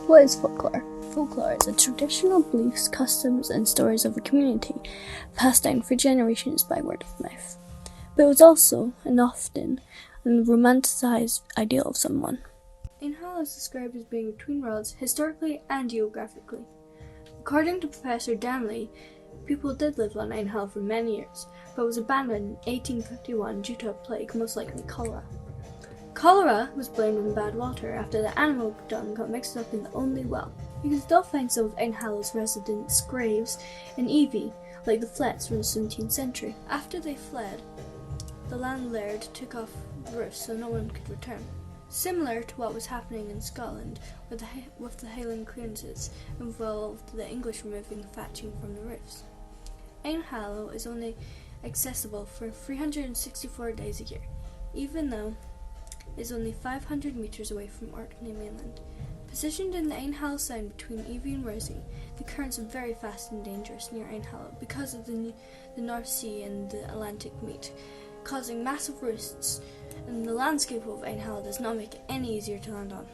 What is folklore? Folklore is the traditional beliefs, customs, and stories of a community passed down for generations by word of mouth. But it was also, and often, a romanticized ideal of someone. Eynhallow is described as being between worlds, historically and geographically. According to Professor Danley, people did live on Eynhallow for many years, but was abandoned in 1851 due to a plague, most likely cholera. Cholera was blamed on bad water after the animal dung got mixed up in the only well. You can still find some of Eynhallow's residents' graves in Evie, like the Flets from the 17th century. After they fled, the landlord took off the roof so no one could return. Similar to what was happening in Scotland with the Highland clearances, involved the English removing the thatching from the roofs. Eynhallow is only accessible for 364 days a year, even though it is only 500 metres away from Orkney mainland. Positioned in the Eynhallow Sound between Evie and Rosie, the currents are very fast and dangerous near Eynhallow because of the North Sea and the Atlantic meet, causing massive roosts, and the landscape of Eynhallow does not make it any easier to land on.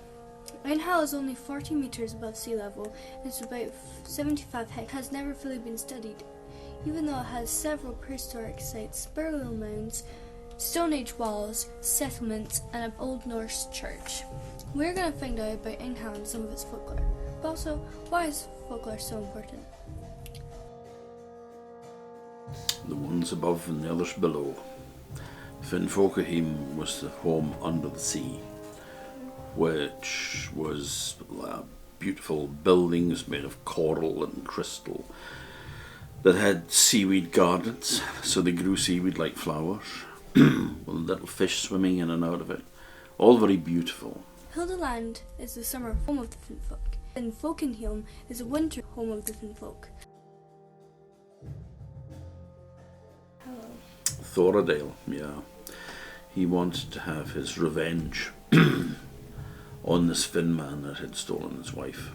Eynhallow is only 40 metres above sea level and is about 75 hectares. It has never fully been studied, even though it has several prehistoric sites, burial mounds, Stone Age walls, settlements, and an Old Norse church. We're going to find out about Eynhallow and some of its folklore, but also, why is folklore so important? The ones above and the others below. Folklore was the home under the sea, which was beautiful buildings made of coral and crystal that had seaweed gardens, so they grew seaweed like flowers, with little fish swimming in and out of it. All very beautiful. Hildeland is the summer home of the Finfolk, and Folkenholm is the winter home of the Finfolk. Fereday, yeah. He wanted to have his revenge on this Finn man that had stolen his wife.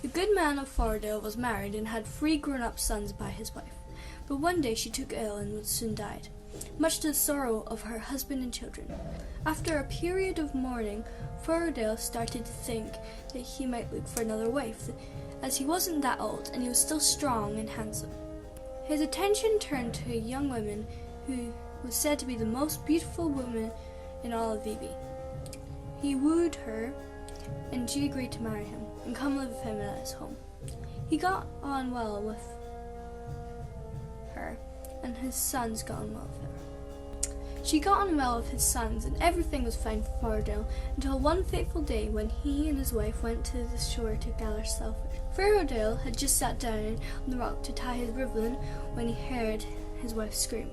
The good man of Fereday was married and had 3 grown-up sons by his wife, but one day she took ill and soon died, much to the sorrow of her husband and children. After a period of mourning, Fereday started to think that he might look for another wife, as he wasn't that old and he was still strong and handsome. His attention turned to a young woman who was said to be the most beautiful woman in all of Evie. He wooed her, and she agreed to marry him and come live with him at his home. He got on well with her, and his sons got on well with her. She got on well with his sons, and everything was fine for Fereday until one fateful day when he and his wife went to the shore to gather shellfish. Fereday had just sat down on the rock to tie his ribbon when he heard his wife scream.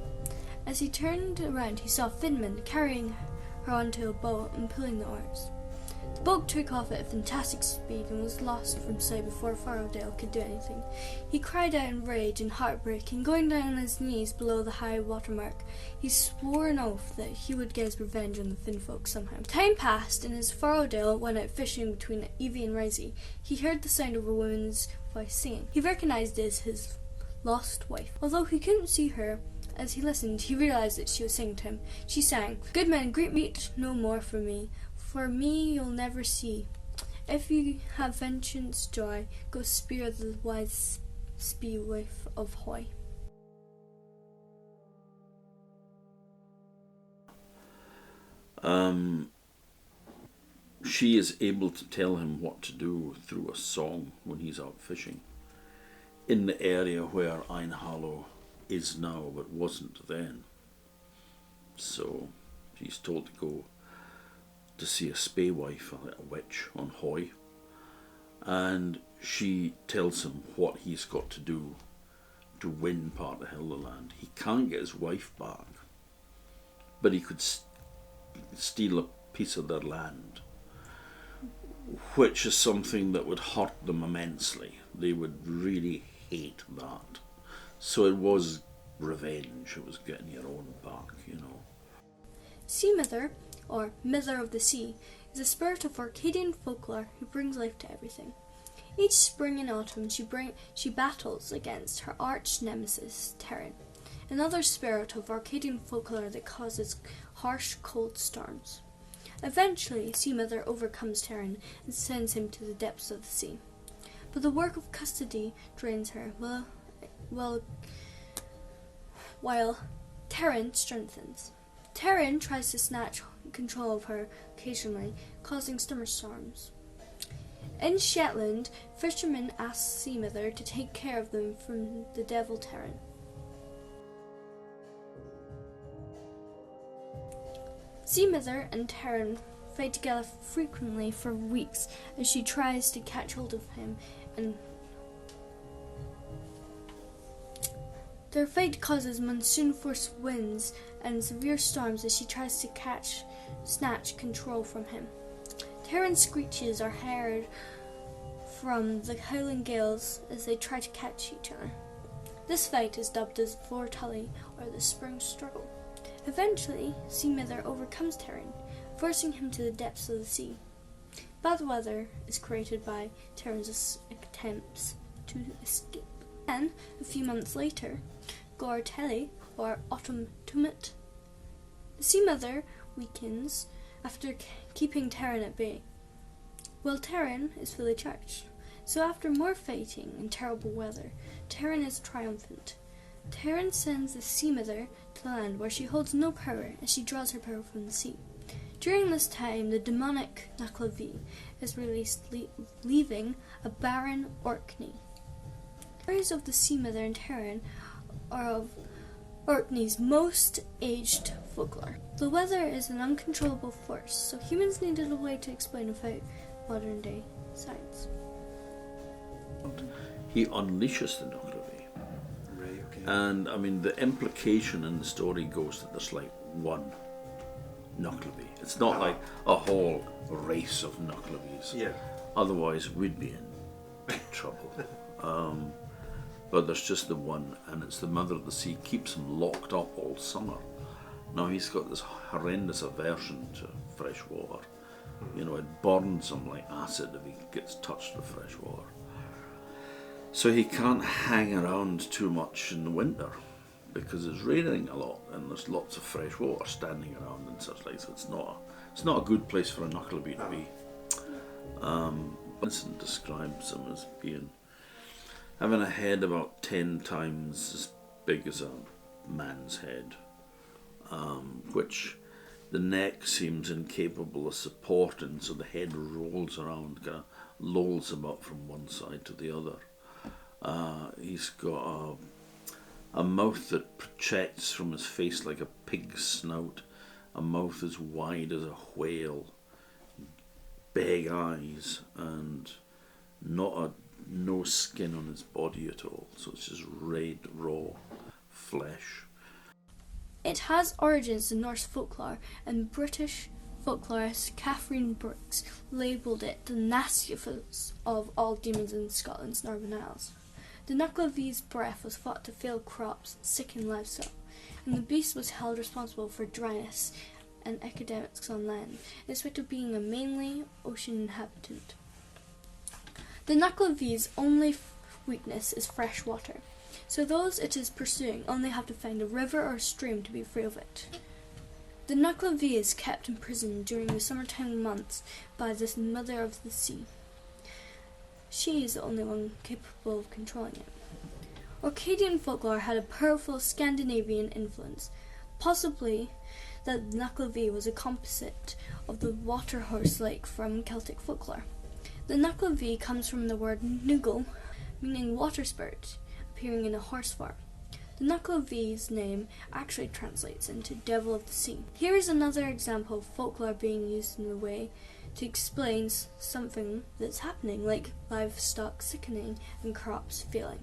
As he turned around, he saw Finman carrying her onto a boat and pulling the oars. The boat took off at a fantastic speed and was lost from sight before Fereday could do anything. He cried out in rage and heartbreak, and going down on his knees below the high water mark, he swore an oath that he would get his revenge on the Finfolk somehow. Time passed, and as Fereday went out fishing between Evie and Rosie, he heard the sound of a woman's voice singing. He recognised it as his lost wife. Although he couldn't see her, as he listened, he realised that she was singing to him. She sang, "Good men, greet me no more for me you'll never see. If you have vengeance joy, go spear the wise spee wife of Hoy." She is able to tell him what to do through a song when he's out fishing in the area where Eynhallow is now but wasn't then. So she's told to go to see a spae wife, a witch on Hoy, and she tells him what he's got to do to win part of Hildeland. He can't get his wife back, but he could steal a piece of their land, which is something that would hurt them immensely. They would really hate that. So it was revenge. It was getting your own back, you know. Sea Mither, or Mither of the Sea, is a spirit of Orcadian folklore who brings life to everything. Each spring and autumn she battles against her arch nemesis, Terran, another spirit of Orcadian folklore that causes harsh, cold storms. Eventually, Sea Mother overcomes Terran and sends him to the depths of the sea. But the work of custody drains her, while Terran strengthens. Terran tries to snatch control of her occasionally, causing summer storms. In Shetland, fishermen ask Sea Mother to take care of them from the devil Terran. Sea Mother and Terran fight together frequently for weeks as she tries to catch hold of him, and their fight causes monsoon-force winds and severe storms as she tries to snatch control from him. Terran's screeches are heard from the howling gales as they try to catch each other. This fight is dubbed as Vortully, or the Spring Struggle. Eventually, Sea Mother overcomes Terran, forcing him to the depths of the sea. Bad weather is created by Terran's attempts to escape. Then, a few months later, Gortelli, or Autumn Tumut, Sea Mother weakens after keeping Terran at bay, while Terran is fully charged. So after more fighting and terrible weather, Terran is triumphant. Terran sends the Sea Mother to land where she holds no power as she draws her power from the sea. During this time, the demonic Nuclevi is released, leaving a barren Orkney. Stories of the Sea Mother and Terran are of Orkney's most aged folklore. The weather is an uncontrollable force, so humans needed a way to explain without modern day science. He unleashes the Nuclevi. Right, okay. And I mean, the implication in the story goes that there's like one Nuclevi. It's not like a whole race of Nuclevis. Yeah. Otherwise, we'd be in big trouble. But there's just the one, and it's the Mother of the Sea, keeps him locked up all summer. Now he's got this horrendous aversion to fresh water. You know, it burns him like acid if he gets touched with fresh water. So he can't hang around too much in the winter because it's raining a lot and there's lots of fresh water standing around and such like. So it's not a good place for a Nuclevi to be. Vincent describes him as having a head about 10 times as big as a man's head, which the neck seems incapable of supporting, so the head rolls around, kind of lolls about from one side to the other. He's got a mouth that projects from his face like a pig's snout, a mouth as wide as a whale, big eyes, and no skin on his body at all, so it's just red, raw flesh. It has origins in Norse folklore, and British folklorist Catherine Brooks labelled it the nastiest of all demons in Scotland's Northern Isles. The Nuclevi's breath was thought to fail crops and sicken livestock, and the beast was held responsible for dryness and epidemics on land, in spite of being a mainly ocean inhabitant. The Nuclevi's only weakness is fresh water, so those it is pursuing only have to find a river or a stream to be free of it. The Nuclevi is kept in prison during the summertime months by this Mother of the Sea. She is the only one capable of controlling it. Orcadian folklore had a powerful Scandinavian influence, possibly that the Nuclevi was a composite of the water horse lake from Celtic folklore. The Nuclevi comes from the word nugel, meaning water spirit, appearing in a horse form. The Nuclevi's name actually translates into devil of the sea. Here is another example of folklore being used in a way to explain something that's happening, like livestock sickening and crops failing.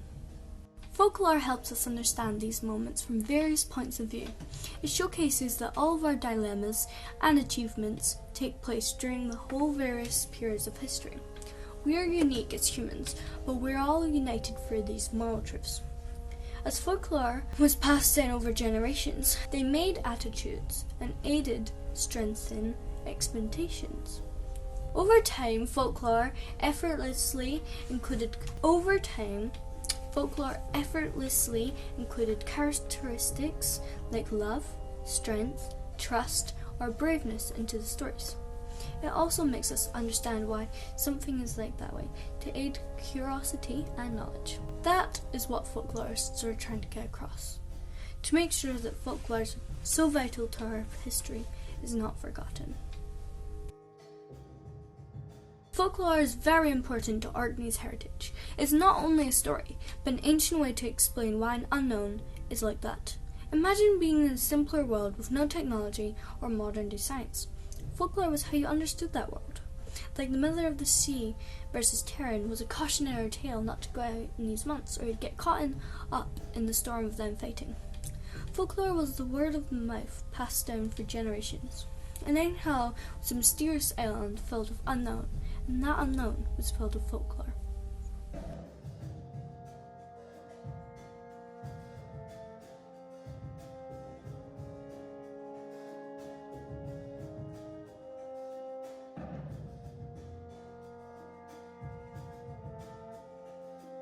Folklore helps us understand these moments from various points of view. It showcases that all of our dilemmas and achievements take place during the whole various periods of history. We are unique as humans, but we're all united for these moral truths. As folklore was passed down over generations, they made attitudes and aided strengthen expectations. Over time, folklore effortlessly included characteristics like love, strength, trust, or braveness into the stories. It also makes us understand why something is like that way, to aid curiosity and knowledge. That is what folklorists are trying to get across, to make sure that folklore, so vital to our history, is not forgotten. Folklore is very important to Orkney's heritage. It's not only a story, but an ancient way to explain why an unknown is like that. Imagine being in a simpler world with no technology or modern-day science. Folklore was how you understood that world. Like the Mother of the Sea versus Terran was a cautionary tale not to go out in these months, or you'd get caught up in the storm of them fighting. Folklore was the word of mouth passed down for generations. And Eynhallow was a mysterious island filled with unknown, and that unknown was filled with folklore.